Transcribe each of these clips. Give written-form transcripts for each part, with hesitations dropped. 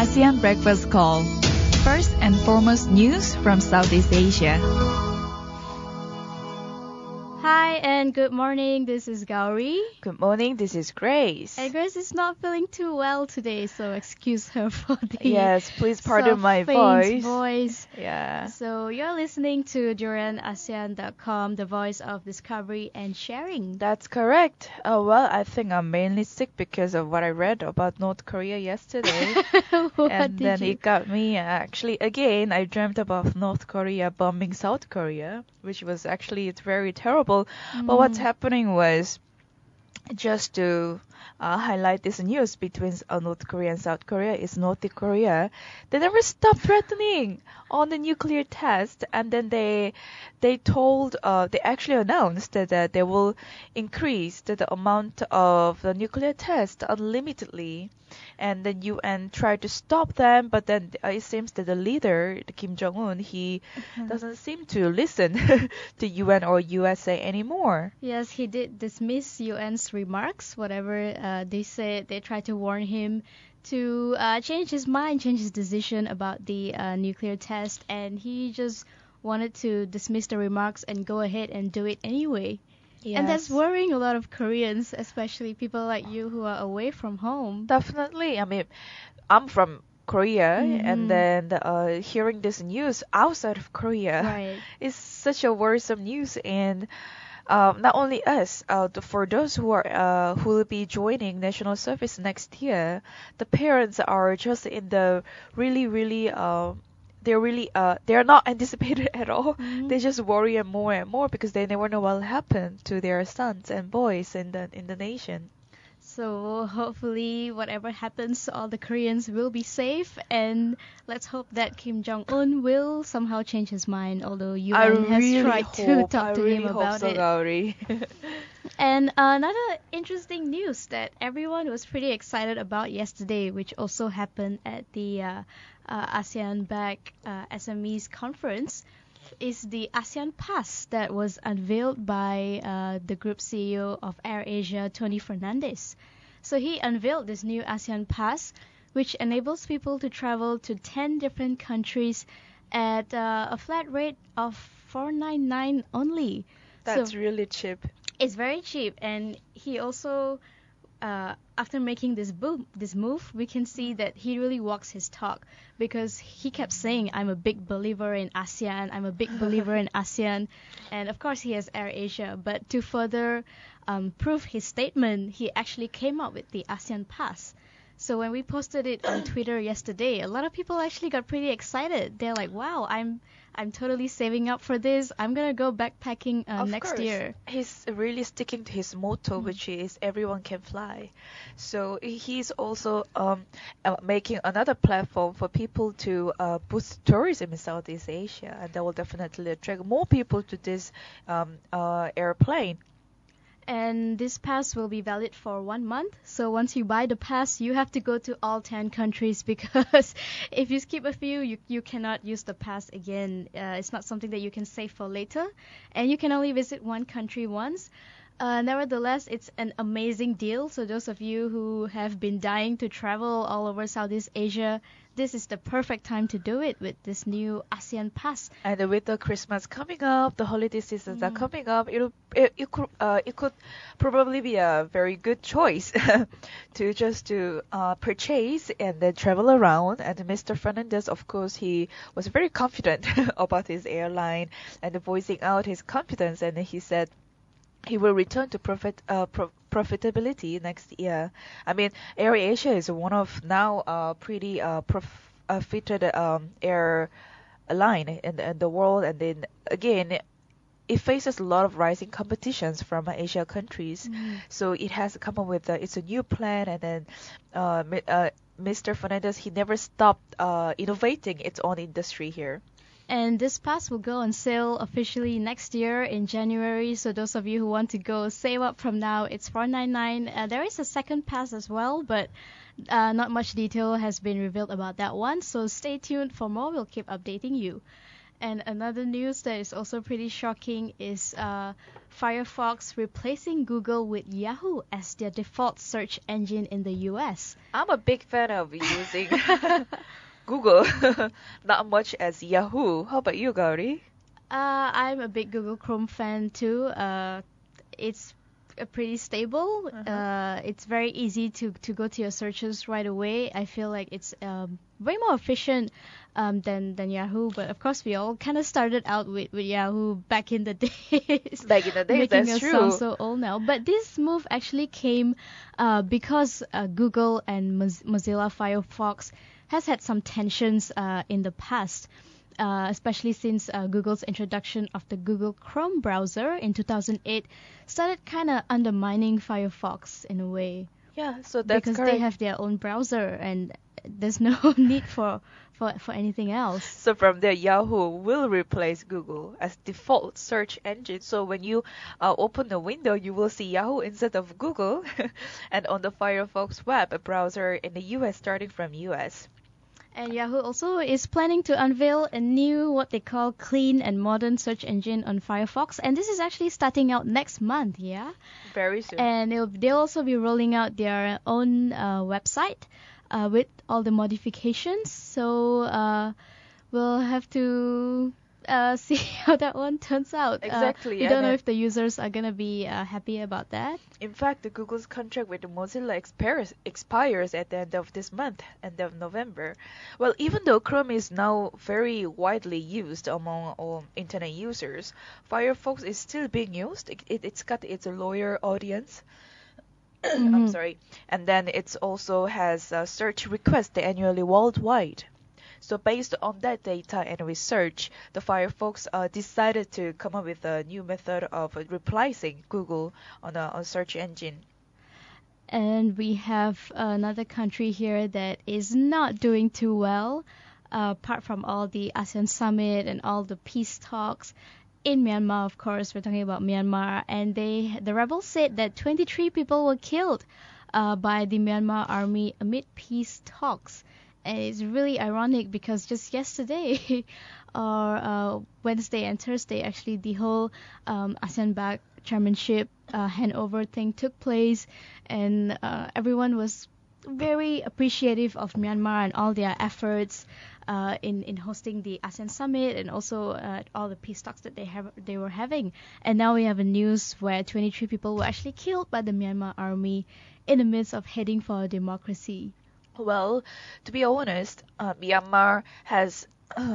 ASEAN Breakfast Call. First and foremost news from Southeast Asia. Hi and good morning. This is Gowri. Good morning, this is Grace. And Grace is not feeling too well today, so excuse her for the Yes, please pardon my voice. Yeah. So you're listening to DurianASEAN.com, the voice of discovery and sharing. That's correct. Well, I think I'm mainly sick because of what I read about North Korea yesterday. It got me. Actually, again, I dreamt about North Korea bombing South Korea, which was actually it's very terrible. But what's happening was, just to highlight this news between North Korea and South Korea, is North Korea, they never stopped threatening on the nuclear test, and then they actually announced that they will increase the amount of the nuclear test unlimitedly, and the UN tried to stop them, but then it seems that the leader, Kim Jong-un, he doesn't seem to listen to UN or USA anymore. Yes, he did dismiss UN's remarks, whatever they said. They tried to warn him to change his mind, change his decision about the nuclear test, and he just wanted to dismiss the remarks and go ahead and do it anyway. Yes. And that's worrying a lot of Koreans, especially people like you who are away from home. Definitely. I mean, I'm from Korea, and then hearing this news outside of Korea is such a worrisome news. And not only us, for those who will be joining national service next year, the parents are just in the really they're not anticipated at all. They just worry and more because they never know what will happen to their sons and boys in the nation. So hopefully whatever happens, all the Koreans will be safe, and let's hope that Kim Jong-un will somehow change his mind, although UN has tried to talk to him about it. Gowri. And another interesting news that everyone was pretty excited about yesterday, which also happened at the ASEAN-backed SMEs conference, is the ASEAN Pass that was unveiled by the group CEO of AirAsia, Tony Fernandez. So he unveiled this new ASEAN Pass, which enables people to travel to 10 different countries at a flat rate of $499 only. That's really cheap. It's very cheap, and he also, after making this move, we can see that he really walks his talk, because he kept saying, I'm a big believer in ASEAN, I'm a big believer in ASEAN, and of course he has AirAsia, but to further prove his statement, he actually came up with the ASEAN Pass. So when we posted it on Twitter yesterday, a lot of people actually got pretty excited. They're like, wow, I'm totally saving up for this. I'm going to go backpacking next year. He's really sticking to his motto, which is everyone can fly. So he's also making another platform for people to boost tourism in Southeast Asia. And that will definitely attract more people to this airplane. And this pass will be valid for 1 month. So once you buy the pass, you have to go to all 10 countries, because if you skip a few, you cannot use the pass again. It's not something that you can save for later. And you can only visit one country once. Nevertheless, it's an amazing deal. So those of you who have been dying to travel all over Southeast Asia, this is the perfect time to do it with this new ASEAN Pass. And with the Christmas coming up, the holiday seasons are coming up, it could probably be a very good choice to purchase and then travel around. And Mr. Fernandez, of course, he was very confident about his airline and voicing out his confidence, and he said he will return to profitability next year. I mean, AirAsia is one of now pretty profited airline in the world, and then again, it faces a lot of rising competitions from Asia countries. So it has come up with it's a new plan, and then Mr. Fernandez, he never stopped innovating its own industry here. And this pass will go on sale officially next year in January. So those of you who want to go, save up from now. It's $499. There is a second pass as well, but not much detail has been revealed about that one. So stay tuned for more. We'll keep updating you. And another news that is also pretty shocking is Firefox replacing Google with Yahoo as their default search engine in the US. I'm a big fan of using Google, not much as Yahoo. How about you, Gowri? I'm a big Google Chrome fan too. It's pretty stable. It's very easy to go to your searches right away. I feel like it's way more efficient than Yahoo. But of course, we all kind of started out with Yahoo back in the days. Back in the days, making that's us true. sound so old now. But this move actually came because Google and Mozilla Firefox has had some tensions in the past. Especially since Google's introduction of the Google Chrome browser in 2008 started kind of undermining Firefox in a way. Yeah, so that's because correct. they have their own browser and there's no need for anything else. So from there, Yahoo will replace Google as default search engine. So when you open the window, you will see Yahoo instead of Google. And on the Firefox web browser in the US, starting from US. And Yahoo also is planning to unveil a new, what they call clean and modern search engine on Firefox. And this is actually starting out next month, yeah? Very soon. And they'll also be rolling out their own website with all the modifications. So we'll have to see how that one turns out. Exactly. We don't know if the users are going to be happy about that. In fact, the Google's contract with Mozilla expires at the end of this month, end of November. Well, even though Chrome is now very widely used among all internet users, Firefox is still being used. It's got its loyal audience. I'm sorry. And then it also has search requests annually worldwide. So based on that data and research, the Firefox decided to come up with a new method of replacing Google on a search engine. And we have another country here that is not doing too well, apart from all the ASEAN summit and all the peace talks. In Myanmar, of course, we're talking about Myanmar, and the rebels said that 23 people were killed by the Myanmar army amid peace talks. And it's really ironic because just yesterday, or Wednesday and Thursday, actually, the whole ASEAN-backed chairmanship handover thing took place, and everyone was very appreciative of Myanmar and all their efforts in hosting the ASEAN summit and also all the peace talks that they were having. And now we have a news where 23 people were actually killed by the Myanmar army in the midst of heading for a democracy. Well, to be honest, Myanmar has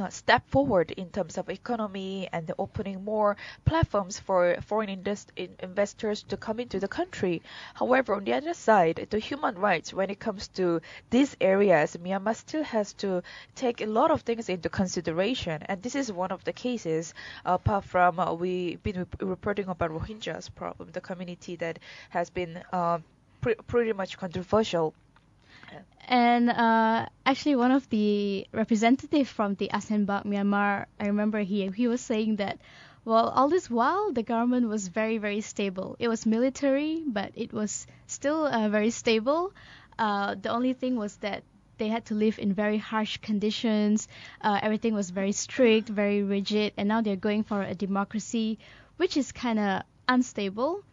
stepped forward in terms of economy and opening more platforms for foreign investors to come into the country. However, on the other side, the human rights, when it comes to these areas, Myanmar still has to take a lot of things into consideration. And this is one of the cases, apart from we've been reporting about Rohingyas problem, the community that has been pretty much controversial. And actually, one of the representatives from the ASEAN-backed Myanmar, I remember he was saying that, well, all this while, the government was very, very stable. It was military, but it was still very stable. The only thing was that they had to live in very harsh conditions. Everything was very strict, very rigid, and now they're going for a democracy, which is kind of unstable.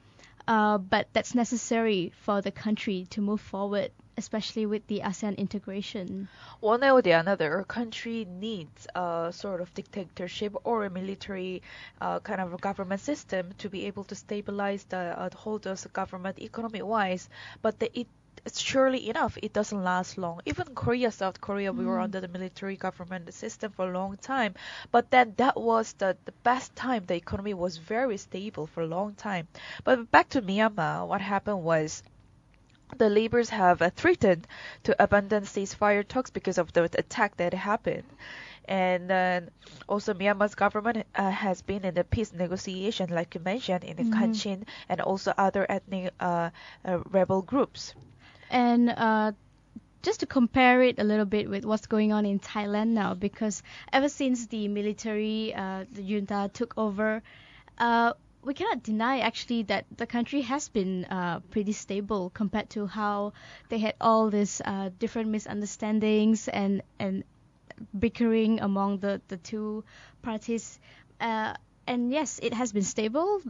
But that's necessary for the country to move forward, especially with the ASEAN integration. One way or the another, a country needs a sort of dictatorship or a military kind of a government system to be able to stabilize the whole government economy-wise. But surely enough, it doesn't last long. Even Korea, South Korea, we were under the military government system for a long time. But then that was the best time. The economy was very stable for a long time. But back to Myanmar, what happened was the Labours have threatened to abandon ceasefire talks because of the attack that happened. And also Myanmar's government has been in the peace negotiation, like you mentioned, in the Kachin and also other ethnic rebel groups. And just to compare it a little bit with what's going on in Thailand now, because ever since the military, the junta took over, we cannot deny actually that the country has been pretty stable compared to how they had all these different misunderstandings and bickering among the two parties. And yes, it has been stable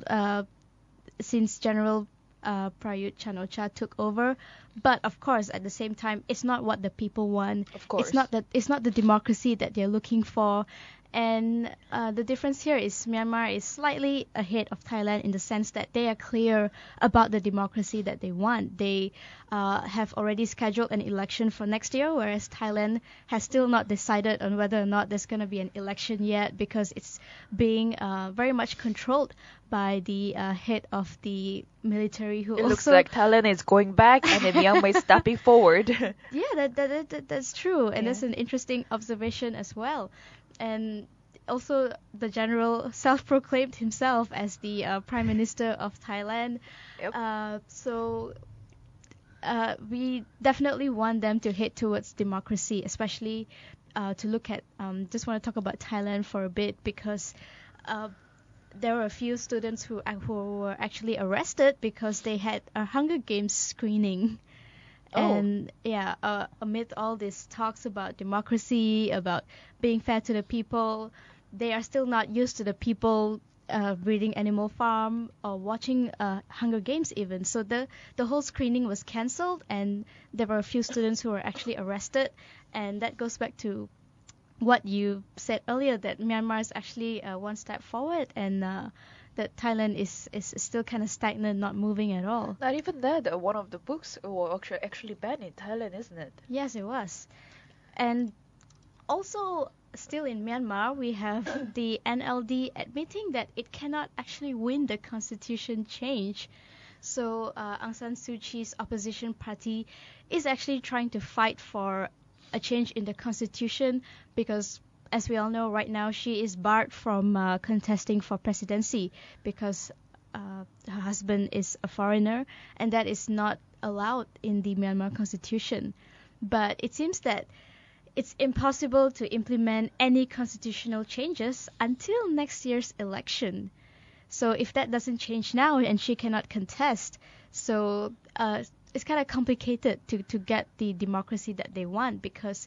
since General Prayut Chan-o-cha took over, but of course at the same time it's not what the people want. Of course. It's not the democracy that they're looking for. And the difference here is Myanmar is slightly ahead of Thailand in the sense that they are clear about the democracy that they want. They have already scheduled an election for next year, whereas Thailand has still not decided on whether or not there's going to be an election yet, because it's being very much controlled by the head of the military, who It also looks like Thailand is going back and Myanmar is stepping forward. Yeah, that's true, and Yeah. that's an interesting observation as well. And also, the general self-proclaimed himself as the Prime Minister of Thailand. Yep. So we definitely want them to head towards democracy, especially to look at. Just want to talk about Thailand for a bit, because there were a few students who were actually arrested because they had a Hunger Games screening. Oh. And yeah, amid all these talks about democracy, about being fair to the people, they are still not used to the people reading Animal Farm or watching Hunger Games even. So the whole screening was cancelled, and there were a few students who were actually arrested. And that goes back to what you said earlier, that Myanmar is actually one step forward, and that Thailand is still kind of stagnant, not moving at all. Not even that. One of the books was actually banned in Thailand, isn't it? Yes, it was. And also, still in Myanmar, we have the NLD admitting that it cannot actually win the constitution change. So Aung San Suu Kyi's opposition party is actually trying to fight for a change in the constitution, because as we all know, right now she is barred from contesting for presidency because her husband is a foreigner, and that is not allowed in the Myanmar constitution. But it seems that it's impossible to implement any constitutional changes until next year's election. So if that doesn't change now and she cannot contest, so it's kind of complicated to get the democracy that they want, because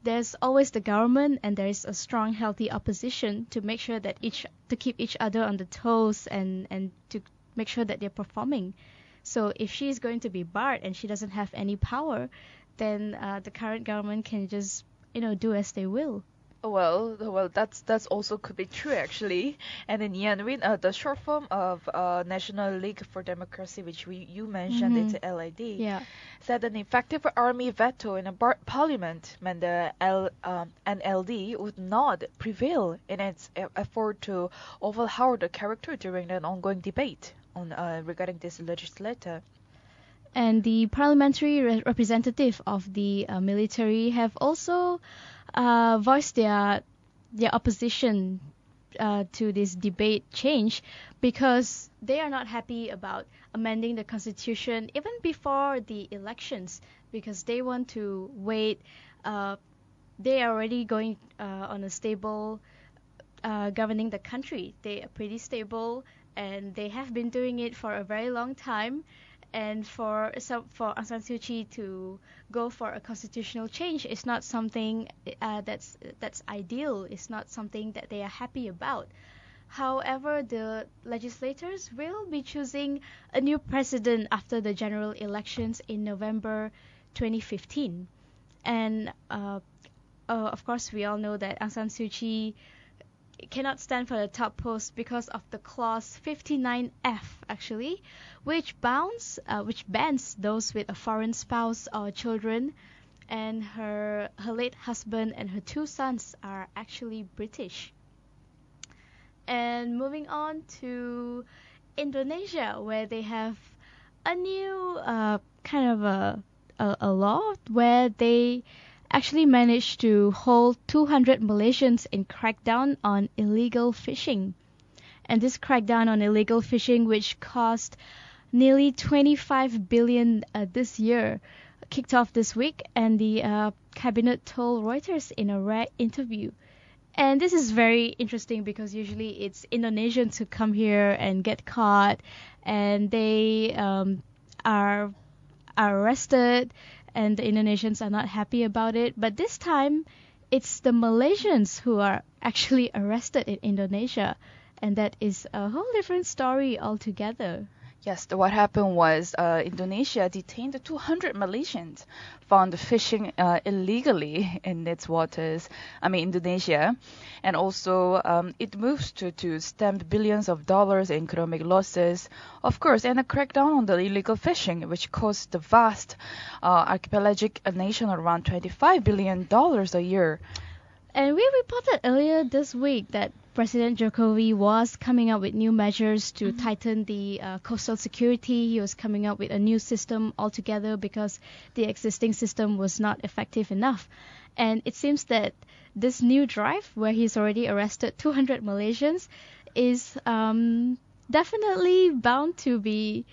there's always the government and there is a strong, healthy opposition to make sure that to keep each other on the toes and to make sure that they're performing. So if she's going to be barred and she doesn't have any power, then the current government can just do as they will. Well, that's also could be true actually. And in Yanwin, the short form of National League for Democracy, which you mentioned, it's LID, Yeah. said an effective army veto in a parliament meant the NLD would not prevail in its effort to overhaul the character during an ongoing debate on regarding this legislature. And the parliamentary representative of the military have also voiced their opposition to this debate change, because they are not happy about amending the constitution even before the elections, because they want to wait. They are already going on a stable governing the country. They are pretty stable, and they have been doing it for a very long time. And for Aung San Suu Kyi to go for a constitutional change is not something that's ideal. It's not something that they are happy about. However, the legislators will be choosing a new president after the general elections in November 2015. And of course, we all know that Aung San Suu Kyi cannot stand for the top post because of the clause 59F actually, which bans those with a foreign spouse or children, and her late husband and her two sons are actually British. And moving on to Indonesia, where they have a new kind of a law where they actually managed to hold 200 Malaysians in crackdown on illegal fishing. And this crackdown on illegal fishing, which cost nearly 25 billion this year, kicked off this week, and the cabinet told Reuters in a rare interview. And this is very interesting because usually it's Indonesians who come here and get caught, and they are arrested, and the Indonesians are not happy about it. But this time, it's the Malaysians who are actually arrested in Indonesia, and that is a whole different story altogether. Yes, what happened was Indonesia detained 200 Malaysians found fishing illegally in its waters, Indonesia. And also it moves to stem billions of dollars in economic losses, of course, and a crackdown on the illegal fishing, which cost the vast archipelagic nation around $25 billion a year. And we reported earlier this week that President Jokowi was coming up with new measures to tighten the coastal security. He was coming up with a new system altogether because the existing system was not effective enough. And it seems that this new drive, where he's already arrested 200 Malaysians, is definitely bound to be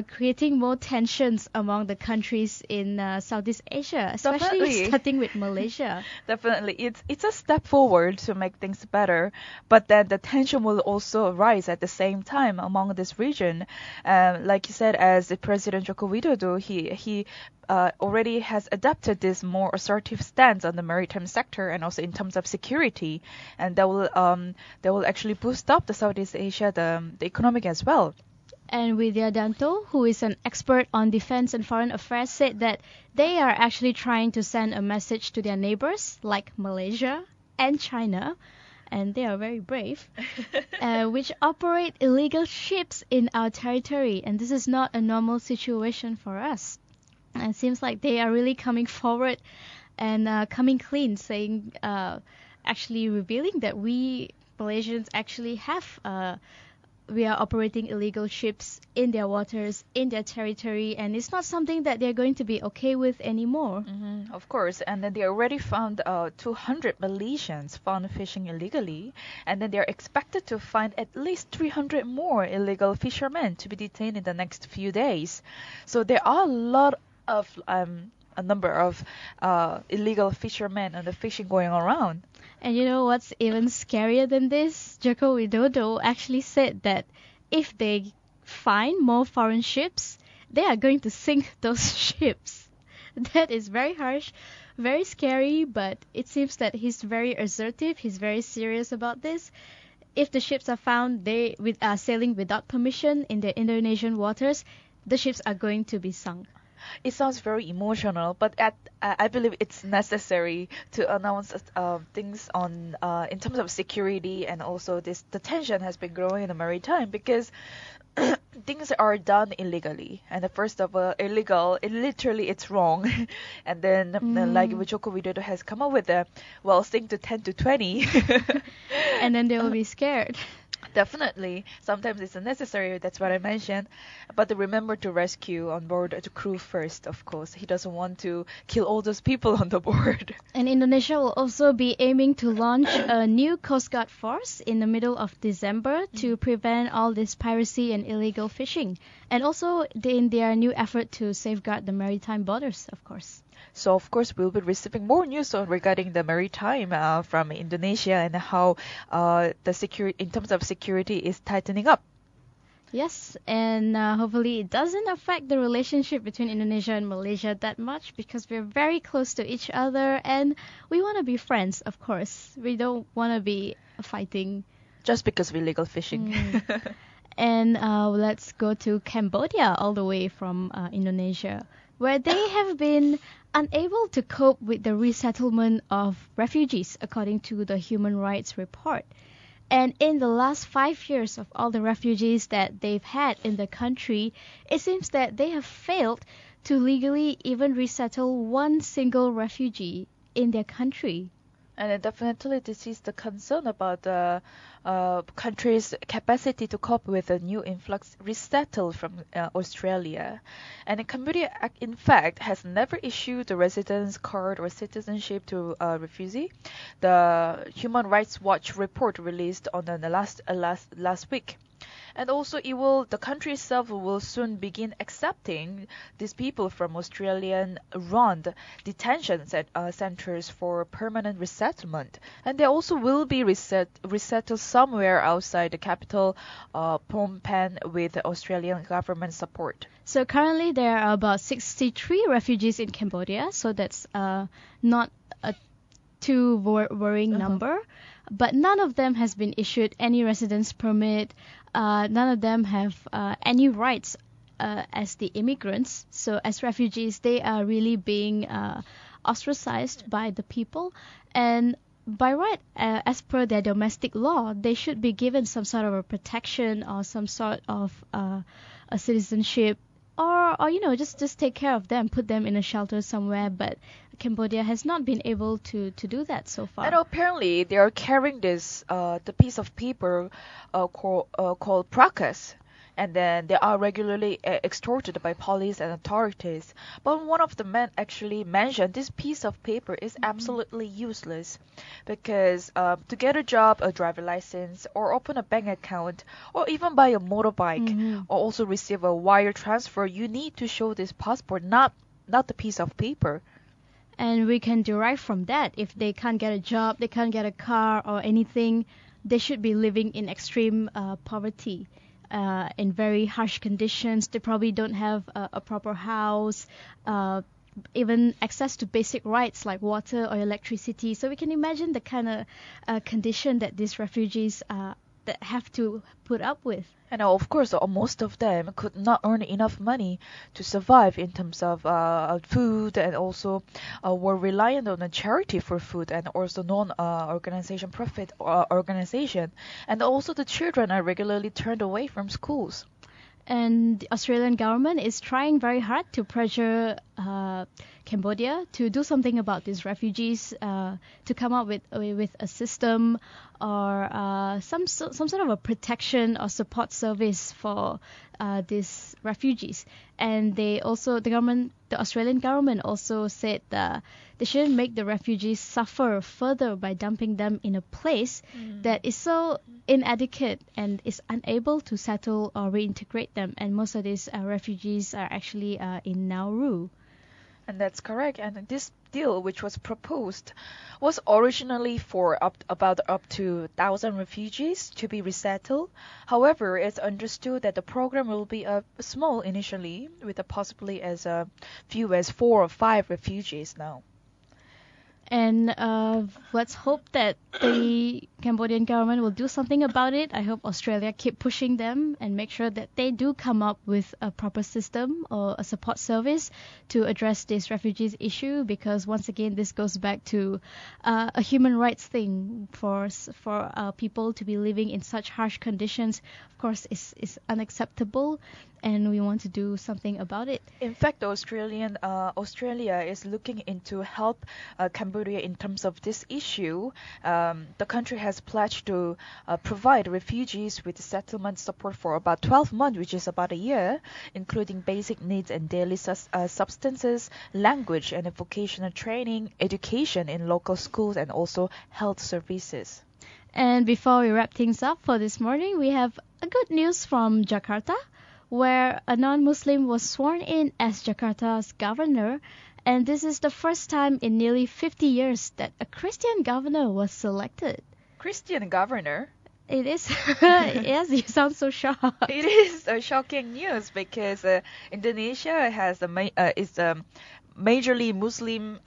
creating more tensions among the countries in Southeast Asia, especially Definitely. starting with Malaysia. Definitely, it's a step forward to make things better, but then the tension will also rise at the same time among this region. Like you said, as President Joko Widodo, he already has adopted this more assertive stance on the maritime sector and also in terms of security, and that will actually boost up the Southeast Asia the economic as well. And Widiadanto, who is an expert on defense and foreign affairs, said that they are actually trying to send a message to their neighbors like Malaysia and China, and they are very brave, which operate illegal ships in our territory. And this is not a normal situation for us. And it seems like they are really coming forward and coming clean, saying, actually revealing that we Malaysians actually have we are operating illegal ships in their waters, in their territory, and it's not something that they're going to be okay with anymore. Of course, and then they already found 200 Malaysians found fishing illegally, and then they're expected to find at least 300 more illegal fishermen to be detained in the next few days. So there are a number of illegal fishermen and the fishing going around. And you know what's even scarier than this? Joko Widodo actually said that if they find more foreign ships, they are going to sink those ships. That is very harsh, very scary, but it seems that he's very assertive, he's very serious about this. If the ships are found sailing without permission in the Indonesian waters, the ships are going to be sunk. It sounds very emotional, but I believe it's necessary to announce things on in terms of security, and also the tension has been growing in the maritime because things are done illegally. And first of all, illegal, it's wrong. And then like Joko Widodo has come up with sink to 10 to 20. And then they will be scared. Definitely. Sometimes it's unnecessary, that's what I mentioned. But remember to rescue on board the crew first, of course. He doesn't want to kill all those people on the board. And Indonesia will also be aiming to launch a new Coast Guard force in the middle of December to prevent all this piracy and illegal fishing. And also in their new effort to safeguard the maritime borders, of course. So, of course, we'll be receiving more news regarding the maritime from Indonesia and how in terms of security is tightening up. Yes, and hopefully it doesn't affect the relationship between Indonesia and Malaysia that much, because we're very close to each other and we want to be friends, of course. We don't want to be fighting. Just because of illegal fishing. And let's go to Cambodia, all the way from Indonesia, where they have been unable to cope with the resettlement of refugees, according to the Human Rights Report. And in the last 5 years of all the refugees that they've had in the country, it seems that they have failed to legally even resettle one single refugee in their country. And definitely this is the concern about the country's capacity to cope with a new influx resettled from Australia. And Cambodia, in fact, has never issued a residence card or citizenship to a refugee. The Human Rights Watch report released on the last week. And also, the country itself will soon begin accepting these people from Australian-run detention centers for permanent resettlement. And they also will be resettled somewhere outside the capital, Phnom Penh, with Australian government support. So currently there are about 63 refugees in Cambodia, so that's not a too worrying number. But none of them has been issued any residence permit. None of them have any rights as the immigrants. So as refugees, they are really being ostracized by the people. And by right, as per their domestic law, they should be given some sort of a protection or some sort of a citizenship, or just take care of them, put them in a shelter somewhere. But Cambodia has not been able to do that so far. And apparently they are carrying this the piece of paper called prakas. And then they are regularly extorted by police and authorities. But one of the men actually mentioned this piece of paper is absolutely useless because to get a job, a driver license, or open a bank account, or even buy a motorbike, or also receive a wire transfer, you need to show this passport, not the piece of paper. And we can derive from that, if they can't get a job, they can't get a car or anything, they should be living in extreme poverty. In very harsh conditions. They probably don't have a proper house, even access to basic rights like water or electricity. So we can imagine the kind of condition that these refugees that have to put up with. And of course, most of them could not earn enough money to survive in terms of food, and also were reliant on a charity for food, and also non-organization profit organization. And also the children are regularly turned away from schools. And the Australian government is trying very hard to pressure Cambodia to do something about these refugees, to come up with a system or some sort of a protection or support service for these refugees. And the Australian government also said that they shouldn't make the refugees suffer further by dumping them in a place that is so inadequate and is unable to settle or reintegrate them. And most of these refugees are actually in Nauru. And that's correct. And this deal, which was proposed, was originally for about up to 1,000 refugees to be resettled. However, it's understood that the program will be small initially, with possibly as few as 4 or 5 refugees now. And let's hope that the Cambodian government will do something about it. I hope Australia keep pushing them and make sure that they do come up with a proper system or a support service to address this refugees issue, because once again this goes back to a human rights thing for people to be living in such harsh conditions. Of course, is unacceptable, and we want to do something about it. In fact, Australia is looking into help Cambodia in terms of this issue. The country has pledged to provide refugees with settlement support for about 12 months, which is about a year, including basic needs and daily substances, language and vocational training, education in local schools, and also health services. And before we wrap things up for this morning, we have a good news from Jakarta, where a non-Muslim was sworn in as Jakarta's governor. And this is the first time in nearly 50 years that a Christian governor was selected. Christian governor? It is. Yes, you sound so shocked. It is a shocking news because Indonesia has is a majorly Muslim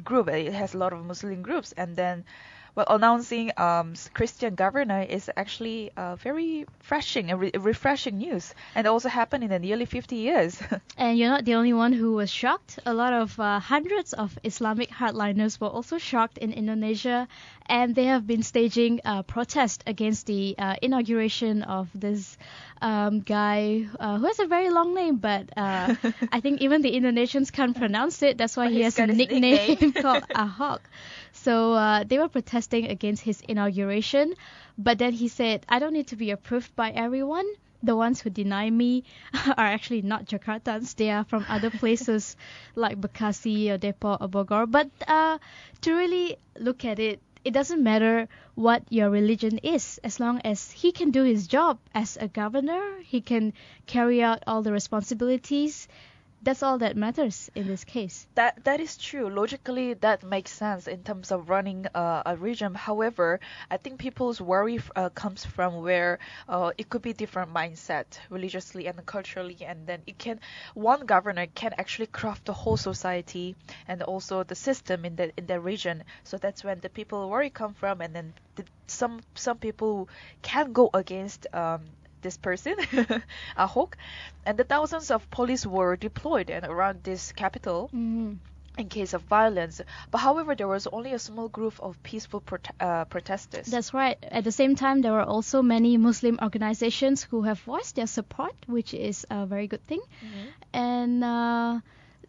group. It has a lot of Muslim groups, and then announcing Christian governor is actually very refreshing news, and also happened in the nearly 50 years. And you're not the only one who was shocked. A lot of hundreds of Islamic hardliners were also shocked in Indonesia, and they have been staging a protest against the inauguration of this guy who has a very long name, but I think even the Indonesians can't pronounce it. That's why he has a nickname called Ahok. So they were protesting against his inauguration, but then he said, I don't need to be approved by everyone. The ones who deny me are actually not Jakartans. They are from other places like Bekasi or Depok or Bogor. But to really look at it, it doesn't matter what your religion is, as long as he can do his job as a governor, he can carry out all the responsibilities, that's all that matters in this case. That is true. Logically, that makes sense in terms of running a region. However, I think people's worry comes from where it could be different mindset, religiously and culturally, and then one governor can actually craft the whole society and also the system in the region. So that's when the people worry come from, and then some people can go against this person, Ahok, and the thousands of police were deployed and around this capital in case of violence. But however, there was only a small group of peaceful protesters. That's right. At the same time, there were also many Muslim organizations who have voiced their support, which is a very good thing. And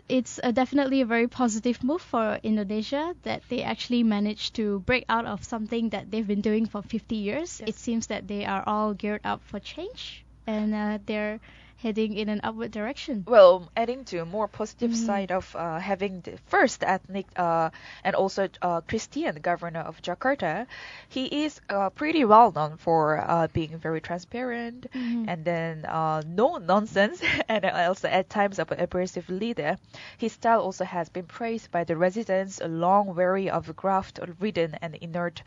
it's definitely a very positive move for Indonesia that they actually managed to break out of something that they've been doing for 50 years. Yes. It seems that they are all geared up for change, and they're heading in an upward direction. Well, adding to a more positive side of having the first ethnic and also Christian governor of Jakarta, he is pretty well known for being very transparent and then no nonsense and also at times of an abrasive leader. His style also has been praised by the residents, long weary of graft-ridden and inert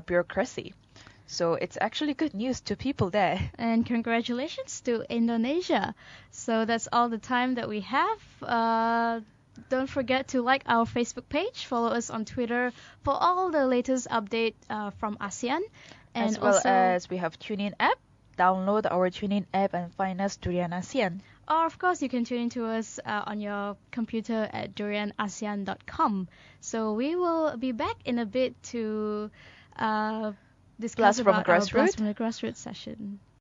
bureaucracy. So it's actually good news to people there. And congratulations to Indonesia. So that's all the time that we have. Don't forget to like our Facebook page, follow us on Twitter for all the latest update from ASEAN. And as well also, as we have TuneIn app. Download our TuneIn app and find us Durian ASEAN. or of course you can tune into us on your computer at durianasean.com. So we will be back in a bit to discuss Blast from about our Grassroots. Blast from the Grassroots session.